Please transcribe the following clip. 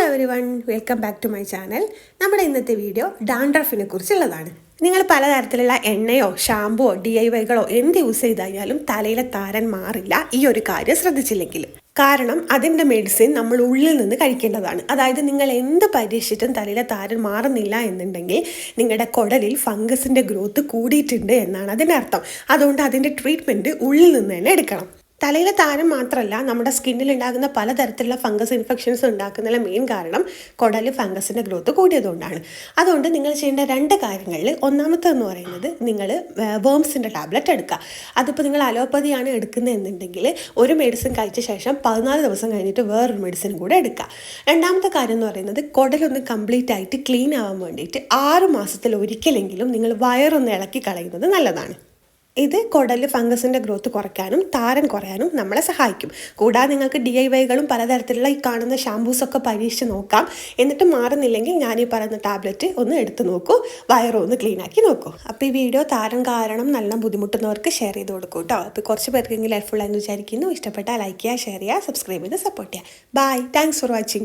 Everyone, welcome back to my channel. നമ്മുടെ ഇന്നത്തെ video ഡാൻഡ്രഫിനെ കുറിച്ചുള്ളതാണ്. നിങ്ങൾ പലതരത്തിലുള്ള എണ്ണയോ ഷാമ്പുവോ DIYകളോ എന്ത് യൂസ് ചെയ്താലും തലയിലെ താരൻ മാറില്ല ഈ ഒരു കാര്യം ശ്രദ്ധിച്ചില്ലെങ്കിൽ. കാരണം അതിൻ്റെ മെഡിസിൻ നമ്മൾ ഉള്ളിൽ നിന്ന് കഴിക്കേണ്ടതാണ്. അതായത് നിങ്ങൾ എന്ത് പരീക്ഷിച്ചിട്ടും തലയിലെ താരൻ മാറുന്നില്ല എന്നുണ്ടെങ്കിൽ നിങ്ങളുടെ കുടലിൽ ഫംഗസിൻ്റെ ഗ്രോത്ത് കൂടിയിട്ടുണ്ട് എന്നാണ് അതിൻ്റെ അർത്ഥം. അതുകൊണ്ട് അതിൻ്റെ ട്രീറ്റ്മെൻറ്റ് ഉള്ളിൽ നിന്ന് തന്നെ എടുക്കണം. തലയിലെ താരം മാത്രമല്ല, നമ്മുടെ സ്കിന്നിൽ ഉണ്ടാകുന്ന പലതരത്തിലുള്ള ഫംഗസ് ഇൻഫെക്ഷൻസ് ഉണ്ടാക്കുന്നതിലെ മെയിൻ കാരണം കുടൽ ഫംഗസിൻ്റെ ഗ്രോത്ത് കൂടിയതുകൊണ്ടാണ്. അതുകൊണ്ട് നിങ്ങൾ ചെയ്യേണ്ട 2 കാര്യങ്ങളിൽ ഒന്നാമത്തെന്ന് പറയുന്നത് നിങ്ങൾ വേംസിൻ്റെ ടാബ്ലറ്റ് എടുക്കുക. അതിപ്പോൾ നിങ്ങൾ അലോപ്പതിയാണ് എടുക്കുന്നതെന്നുണ്ടെങ്കിൽ ഒരു മെഡിസിൻ കഴിച്ച ശേഷം 14 ദിവസം കഴിഞ്ഞിട്ട് വേറൊരു മെഡിസിൻ കൂടെ എടുക്കുക. രണ്ടാമത്തെ കാര്യം എന്ന് പറയുന്നത് കുടലൊന്ന് കംപ്ലീറ്റ് ആയിട്ട് ക്ലീൻ ആവാൻ വേണ്ടിയിട്ട് 6 മാസത്തിൽ ഒരിക്കലെങ്കിലും നിങ്ങൾ വയറൊന്ന് ഇളക്കി കളയുന്നത് നല്ലതാണ്. ഇത് കുടൽ ഫംഗസിൻ്റെ ഗ്രോത്ത് കുറയ്ക്കാനും താരൻ കുറയാനും നമ്മളെ സഹായിക്കും. കൂടാതെ നിങ്ങൾക്ക് DIYകളും പലതരത്തിലുള്ള ഈ കാണുന്ന ഷാമ്പൂസൊക്കെ പരീക്ഷിച്ച് നോക്കാം. എന്നിട്ട് മാറുന്നില്ലെങ്കിൽ ഞാൻ ഈ പറയുന്ന ടാബ്ലറ്റ് ഒന്ന് എടുത്ത് നോക്കൂ, വയറൊന്ന് ക്ലീൻ ആക്കി നോക്കൂ. അപ്പോൾ ഈ വീഡിയോ താരൻ കാരണം നല്ല ബുദ്ധിമുട്ടുന്നവർക്ക് ഷെയർ ചെയ്ത് കൊടുക്കൂ കേട്ടോ. അപ്പോൾ കുറച്ച് പേർക്കെങ്കിലും ഹെൽപ്ഫുൾ ആയെന്ന് വിചാരിക്കുന്നു. ഇഷ്ടപ്പെട്ടാൽ ലൈക്ക് ചെയ്യുക, ഷെയർ ചെയ്യുക, സബ്സ്ക്രൈബ് ചെയ്ത് സപ്പോർട്ട് ചെയ്യുക. Bye, thanks for watching.